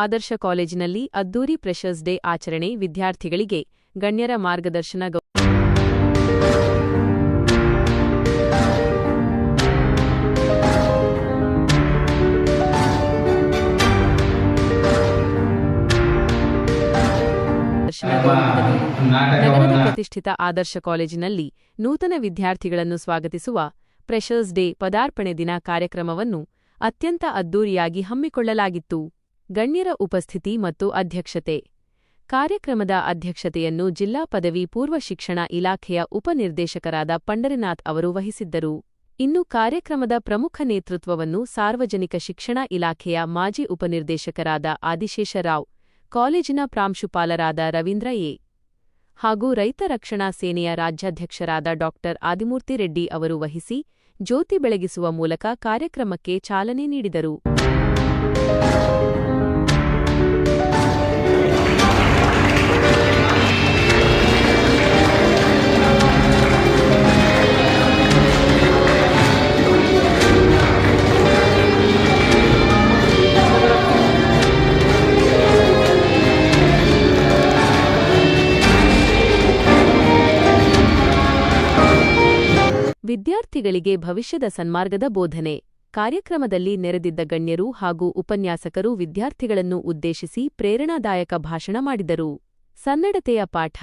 ಆದರ್ಶ ಕಾಲೇಜಿನಲ್ಲಿ ಅದ್ದೂರಿ freshers day ಆಚರಣೆ ವಿದ್ಯಾರ್ಥಿಗಳಿಗೆ ಗಣ್ಯರ ಮಾರ್ಗದರ್ಶನ ನಗರದ ಪ್ರತಿಷ್ಠಿತ ಆದರ್ಶ ಕಾಲೇಜಿನಲ್ಲಿ ನೂತನ ವಿದ್ಯಾರ್ಥಿಗಳನ್ನು ಸ್ವಾಗತಿಸುವ ಫ್ರೆಷರ್ಸ್ ಡೇ ಪದಾರ್ಪಣೆ ದಿನ ಕಾರ್ಯಕ್ರಮವನ್ನು ಅತ್ಯಂತ ಅದ್ದೂರಿಯಾಗಿ ಹಮ್ಮಿಕೊಳ್ಳಲಾಗಿತ್ತು. ಗಣ್ಯರ ಉಪಸ್ಥಿತಿ ಮತ್ತು ಅಧ್ಯಕ್ಷತೆ. ಕಾರ್ಯಕ್ರಮದ ಅಧ್ಯಕ್ಷತೆಯನ್ನು ಜಿಲ್ಲಾ ಪದವಿ ಪೂರ್ವ ಶಿಕ್ಷಣ ಇಲಾಖೆಯ ಉಪನಿರ್ದೇಶಕರಾದ ಪಂಡರಿನಾಥ್ ಅವರು ವಹಿಸಿದ್ದರು. ಇನ್ನು ಕಾರ್ಯಕ್ರಮದ ಪ್ರಮುಖ ನೇತೃತ್ವವನ್ನು ಸಾರ್ವಜನಿಕ ಶಿಕ್ಷಣ ಇಲಾಖೆಯ ಮಾಜಿ ಉಪನಿರ್ದೇಶಕರಾದ ಆದಿಶೇಷರಾವ್, ಕಾಲೇಜಿನ ಪ್ರಾಂಶುಪಾಲರಾದ ರವೀಂದ್ರ ಎ. ಹಾಗೂ ರೈತ ರಕ್ಷಣಾ ಸೇನೆಯ ರಾಜ್ಯಾಧ್ಯಕ್ಷರಾದ ಡಾ. ಆದಿಮೂರ್ತಿ ರೆಡ್ಡಿ ಅವರು ವಹಿಸಿ ಜ್ಯೋತಿ ಬೆಳಗಿಸುವ ಮೂಲಕ ಕಾರ್ಯಕ್ರಮಕ್ಕೆ ಚಾಲನೆ ನೀಡಿದರು. ವಿದ್ಯಾರ್ಥಿಗಳಿಗೆ ಭವಿಷ್ಯದ ಸನ್ಮಾರ್ಗದ ಬೋಧನೆ. ಕಾರ್ಯಕ್ರಮದಲ್ಲಿ ನೆರೆದಿದ್ದ ಗಣ್ಯರು ಹಾಗೂ ಉಪನ್ಯಾಸಕರು ವಿದ್ಯಾರ್ಥಿಗಳನ್ನು ಉದ್ದೇಶಿಸಿ ಪ್ರೇರಣಾದಾಯಕ ಭಾಷಣ ಮಾಡಿದರು. ಸನ್ನಡತೆಯ ಪಾಠ.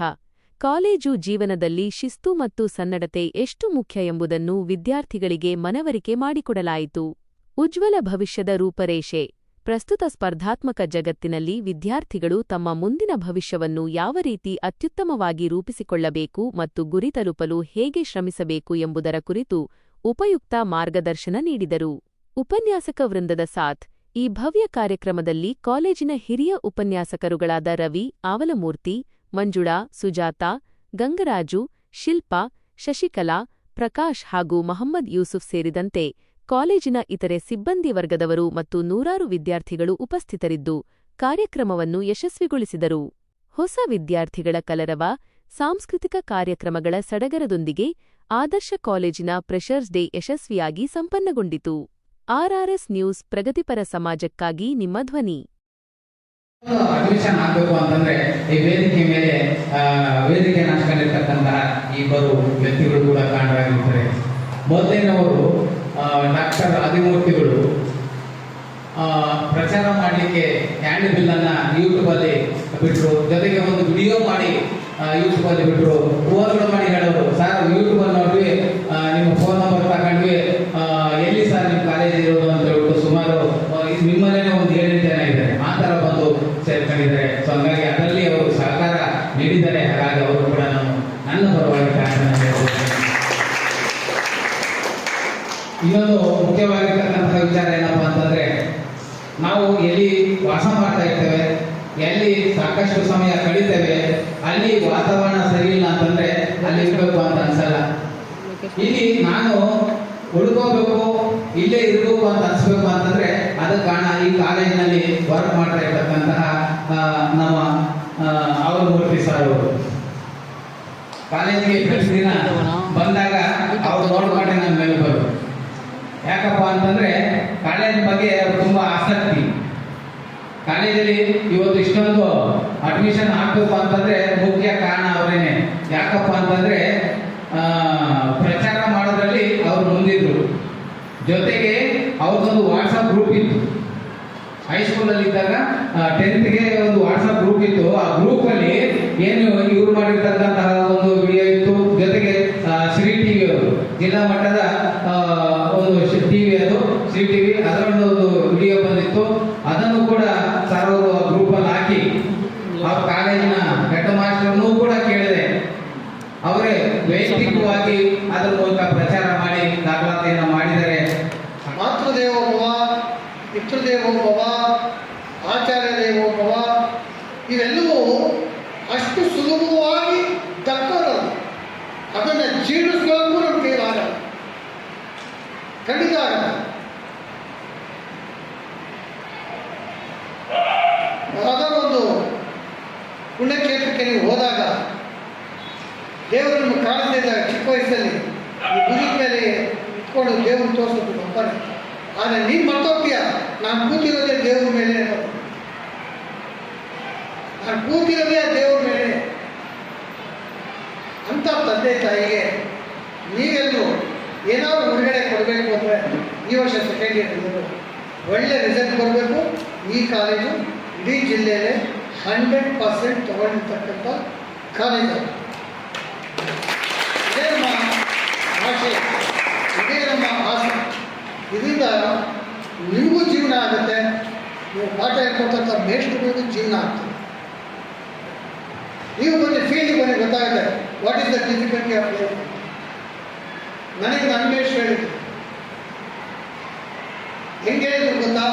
ಕಾಲೇಜು ಜೀವನದಲ್ಲಿ ಶಿಸ್ತು ಮತ್ತು ಸನ್ನಡತೆ ಎಷ್ಟು ಮುಖ್ಯ ಎಂಬುದನ್ನು ವಿದ್ಯಾರ್ಥಿಗಳಿಗೆ ಮನವರಿಕೆ ಮಾಡಿಕೊಡಲಾಯಿತು. ಉಜ್ವಲ ಭವಿಷ್ಯದ ರೂಪರೇಷೆ. ಪ್ರಸ್ತುತ ಸ್ಪರ್ಧಾತ್ಮಕ ಜಗತ್ತಿನಲ್ಲಿ ವಿದ್ಯಾರ್ಥಿಗಳು ತಮ್ಮ ಮುಂದಿನ ಭವಿಷ್ಯವನ್ನು ಯಾವ ರೀತಿ ಅತ್ಯುತ್ತಮವಾಗಿ ರೂಪಿಸಿಕೊಳ್ಳಬೇಕು ಮತ್ತು ಗುರಿ ತಲುಪಲು ಹೇಗೆ ಶ್ರಮಿಸಬೇಕು ಎಂಬುದರ ಕುರಿತು ಉಪಯುಕ್ತ ಮಾರ್ಗದರ್ಶನ ನೀಡಿದರು. ಉಪನ್ಯಾಸಕ ವೃಂದದ ಸಾಥ್. ಈ ಭವ್ಯ ಕಾರ್ಯಕ್ರಮದಲ್ಲಿ ಕಾಲೇಜಿನ ಹಿರಿಯ ಉಪನ್ಯಾಸಕರುಗಳಾದ ರವಿ, ಆವಲಮೂರ್ತಿ, ಮಂಜುಳಾ, ಸುಜಾತಾ, ಗಂಗರಾಜು, ಶಿಲ್ಪಾ, ಶಶಿಕಲಾ, ಪ್ರಕಾಶ್ ಹಾಗೂ ಮಹಮ್ಮದ್ ಯೂಸುಫ್ ಸೇರಿದಂತೆ ಕಾಲೇಜಿನ ಇತರೆ ಸಿಬ್ಬಂದಿ ವರ್ಗದವರು ಮತ್ತು ನೂರಾರು ವಿದ್ಯಾರ್ಥಿಗಳು ಉಪಸ್ಥಿತರಿದ್ದು ಕಾರ್ಯಕ್ರಮವನ್ನು ಯಶಸ್ವಿಗೊಳಿಸಿದರು. ಹೊಸ ವಿದ್ಯಾರ್ಥಿಗಳ ಕಲರವ, ಸಾಂಸ್ಕೃತಿಕ ಕಾರ್ಯಕ್ರಮಗಳ ಸಡಗರದೊಂದಿಗೆ ಆದರ್ಶ ಕಾಲೇಜಿನ ಫ್ರೆಷರ್ಸ್ ಡೇ ಯಶಸ್ವಿಯಾಗಿ ಸಂಪನ್ನಗೊಂಡಿತು. ಆರ್ಆರ್ಎಸ್ ನ್ಯೂಸ್, ಪ್ರಗತಿಪರ ಸಮಾಜಕ್ಕಾಗಿ ನಿಮ್ಮ ಧ್ವನಿ. ಅಡ್ಮಿಷನ್ ಆಗಬೇಕು ಅಂತಂದ್ರೆ ಈ ವೇದಿಕೆ ಮೇಲೆ ವೇದಿಕೆ ನಾಶಕೊಂಡಿರ್ತಕ್ಕಂತಹ ಇಬ್ಬರು ವ್ಯಕ್ತಿಗಳು ಕೂಡ ಕಾರಣರಾಗಿರ್ತಾರೆ. ಮೊದಲಿನವರು ಡಾಕ್ಟರ್ ಆದಿಮೂರ್ತಿಗಳು ಪ್ರಚಾರ ಮಾಡಲಿಕ್ಕೆ ಹ್ಯಾಂಡ್ ಬಿಲ್ ಅನ್ನ ಯೂಟ್ಯೂಬ್ ಅಲ್ಲಿ ಬಿಟ್ಟರು, ಜೊತೆಗೆ ಒಂದು ವಿಡಿಯೋ ಮಾಡಿ ಯೂಟ್ಯೂಬ್ ಅಲ್ಲಿ ಬಿಟ್ಟರು. ಫೋನ್ಗಳು ಮಾಡಿ ಹೇಳೋರು, ಸರ್ ಯೂಟ್ಯೂಬ್ ಅಲ್ಲಿ ನೋಡ್ವಿ, ನಿಮ್ಮ ಫೋನ್ ನಂಬರ್ ತಗೊಂಡ್ವಿ, ಎಲ್ಲಿ ಸರ್ ನಿಮ್ಮ ಕಾಲೇಜ್ ಇರೋದು ಅಂತ ಹೇಳ್ಬಿಟ್ಟು ಸುಮಾರು ನಿಮ್ಮಲ್ಲೇನೆ ಒಂದು 7 ಜನ ಇದ್ದಾರೆ, ಆ ತರ ಬಂದು ಸೇರ್ಕೊಂಡಿದ್ದಾರೆ. ಸೊ ಹಂಗಾಗಿ ಅದರಲ್ಲಿ ಅವರು ಸಹಕಾರ ನೀಡಿದ್ದಾರೆ. ಹಾಗಾಗಿ ಅವರು ಕೂಡ ನಾನು ನನ್ನ ಪರವಾಗಿ ಇನ್ನೊಂದು ಮುಖ್ಯವಾಗಿರ್ತಕ್ಕಂತಹ ವಿಚಾರ ಏನಪ್ಪಾ ಅಂತಂದ್ರೆ, ನಾವು ಎಲ್ಲಿ ವಾಸ ಮಾಡ್ತಾ ಇರ್ತೇವೆ, ಎಲ್ಲಿ ಸಾಕಷ್ಟು ಸಮಯ ಕಳೀತೇವೆ, ಅಲ್ಲಿ ವಾತಾವರಣ ಸರಿ ಇಲ್ಲ ಅಂತಂದ್ರೆ ಅಲ್ಲಿ ಇರಬೇಕು ಅಂತ ಅನ್ಸಲ್ಲ. ಇಲ್ಲಿ ನಾನು ಉಳ್ಕೋಬೇಕು, ಇಲ್ಲೇ ಇರಬೇಕು ಅಂತ ಅನ್ಸ್ಬೇಕು ಅಂತಂದ್ರೆ ಅದಕ್ಕೆ ಕಾರಣ ಈ ಕಾಲೇಜಿನಲ್ಲಿ ವರ್ಕ್ ಮಾಡ್ತಾ ಇರ್ತಕ್ಕಂತಹ ನಮ್ಮ ಆವಲಮೂರ್ತಿ ಸರ್ ಅವರು. ಕಾಲೇಜಿಗೆ ಪ್ರತಿ ದಿನ ಬಂದಾಗ ಅವ್ರು ನೋಡ್ಕೊಂಡೆ ನನ್ನ ಮೇಲೆ ಬರೋದು. ಯಾಕಪ್ಪ ಅಂತಂದ್ರೆ ಕಾಲೇಜ್ ಬಗ್ಗೆ ತುಂಬಾ ಆಸಕ್ತಿ. ಕಾಲೇಜಲ್ಲಿ ಇವತ್ತು ಇಷ್ಟೊಂದು ಅಡ್ಮಿಷನ್ ಆಗ್ಬೇಕು ಅಂತಂದ್ರೆ ಮುಖ್ಯ ಕಾರಣ ಅವರೇನೆ. ಯಾಕಪ್ಪ ಅಂತಂದ್ರೆ ಪ್ರಚಾರ ಮಾಡೋದ್ರಲ್ಲಿ ಅವ್ರು ಮುಂದಿದ್ರು. ಜೊತೆಗೆ ಅವ್ರದ್ದೊಂದು ವಾಟ್ಸಪ್ ಗ್ರೂಪ್ ಇತ್ತು. ಹೈಸ್ಕೂಲಲ್ಲಿ ಇದ್ದಾಗ 10th ಗೆ ಒಂದು ವಾಟ್ಸಪ್ ಗ್ರೂಪ್ ಇತ್ತು. ಆ ಗ್ರೂಪ್ ಅಲ್ಲಿ ಏನು ಇವ್ರು ಮಾಡಿರ್ತಕ್ಕಂತಹ ಒಂದು ವಿಡಿಯೋ ಇತ್ತು. ಜೊತೆಗೆ ಶ್ರೀ ಟಿವಿ ಅವರು ಜಿಲ್ಲಾ ಮಟ್ಟದ ಒಂದು ಟಿವಿ, ಅದು ಶ್ರೀ ಟಿವಿ, ಅದರೊಂದು ವಿಡಿಯೋ ಬಂದಿತ್ತು. ಅದನ್ನು ಕೂಡ ಸರ್ ಅವರು ಆ ಗ್ರೂಪ್ ಅಲ್ಲಿ ಹಾಕಿ ಅವ್ರ ಕಾಲೇಜಿನ ಹೆಡ್ ಮಾಸ್ಟರ್ನೂ ಕೂಡ ಕೇಳಿದೆ. ಅವರೇ ವೈಯಕ್ತಿಕವಾಗಿ ಅದರ ಮೂಲಕ ಪ್ರಚಾರ ಮಾಡಿ ದಾಖಲಾತಿಯನ್ನು ಮಾಡಿದರೆ. ಮಾತೃದೇವೋಭವ, ಪಿತೃದೇವೋಭವ, ಆಚಾರ್ಯ ದೇವೋಭವ ಇವೆಲ್ಲವೂ ಅಷ್ಟು ಸುಲಭವಾಗಿ ದಕ್ಕರು. ಅದನ್ನು ಜೀರ್ಣಿಸ್ಕೊಳ್ಳೋಕ್ಕೂ ನಮ್ಮ ಕೈಲಾಗಲ್ಲ, ಖಂಡಿತ ಆಗಲ್ಲ. ಯಾವುದಾದ್ರು ಒಂದು ಪುಣ್ಯಕ್ಷೇತ್ರಕ್ಕೆ ನೀವು ಹೋದಾಗ ದೇವರು ನಿಮಗೆ ಕಾಣದೇ ಇದ್ದಾಗ ಚಿಕ್ಕ ವಯಸ್ಸಲ್ಲಿ ಈ ಭುಜದ ಮೇಲೆ ಇಟ್ಕೊಂಡು ದೇವ್ರನ್ನ ತೋರಿಸೋದು ಒಪ್ಪನೆ. ಆದರೆ ನೀನು ಮರ್ತೋಗ್ತೀಯ, ನಾನು ಕೂತಿರೋದೇ ದೇವ್ರ ಮೇಲೆ. ಒಳ್ಳೆ ರಿಸಲ್ಟ್ ಬರಬೇಕು. ಈ ಕಾಲೇಜು ಇಡೀ ಜಿಲ್ಲೆಯಲ್ಲೇ 100% ತಗೊಂಡಿರ್ತಕ್ಕಂಥ ಕಾಲೇಜು. ಇದೇ ನಮ್ಮ ಆಶಯ, ಇದೇ ನಮ್ಮ ಆಸೆ. ಇದರಿಂದ ನಿಮಗೂ ಜೀವನ ಆಗುತ್ತೆ, ನೀವು ಪಾಠ ಹೇಳ್ಕೊಡ್ತಕ್ಕಂಥ ಮೇಷ್ಟ್ರಿಗೂ ಜೀವನ ಆಗ್ತದೆ. ನೀವು ಬಂದು ಫೀಲ್ಡ್ ಬಂದು ಗೊತ್ತಾಗುತ್ತೆ what is the difficulty of life. ನನಗೆ ನನ್ನ ಮೇಷ್ಟ್ರು ಹೇಳಿದ್ರು, ಹೆಂಗೆ ಹೇಳಿದ್ರು ಗೊತ್ತಾ,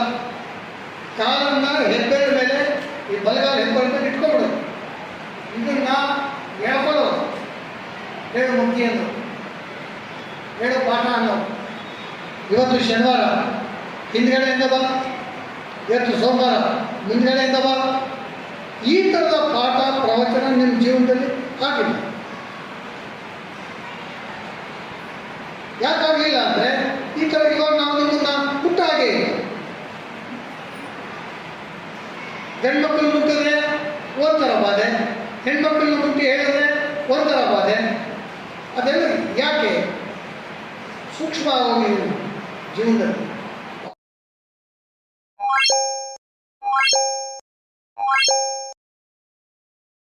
ಕಾಲನ್ನ ಹೆಬ್ಬೆರ ಮೇಲೆ ಈ ಬಲಗಾಲ ಹೆಬ್ಬೆರ ಮೇಲೆ ಇಟ್ಕೊಬಿಡೋದು, ಇದನ್ನ ಹೇಳ್ಕೊಳ್ಳೋದು, ಹೇಳು ಮುಖ್ಯ ಅಂದರು, ಹೇಳು ಪಾಠ ಅನ್ನೋದು. ಇವತ್ತು ಶನಿವಾರ ಹಿಂದ್ಗಡೆಯಿಂದ ಬಾ, ಇವತ್ತು ಸೋಮವಾರ ಮುಂದ್ಗಡೆಯಿಂದ ಬಾ. ಈ ಥರದ ಪಾಠ ಪ್ರವಚನ ನಿಮ್ಮ ಜೀವನದಲ್ಲಿ ಆಗಿಲ್ಲ. ಯಾಕಾಗಲಿಲ್ಲ ಅಂದರೆ ಈ ಥರ ಇವಾಗ ನಾವು ನಿಮ್ಮನ್ನ ಪುಟ್ಟ ಹಾಗೆ ಇಲ್ಲ. ಗಂಡ್ಮಕ್ಳನ್ನ ಮುಟ್ಟಿದ್ರೆ ಒಂಥರ ಬಾಧೆ, ಹೆಣ್ಮಕ್ಳನ್ನ ಮುಟ್ಟಿ ಹೇಳಿದ್ರೆ ಒಂಥರ ಬಾಧೆ. ಅದೆಲ್ಲ ಯಾಕೆ? ಸೂಕ್ಷ್ಮ ಆಗೋಗಿ ಜೀವನದಲ್ಲಿ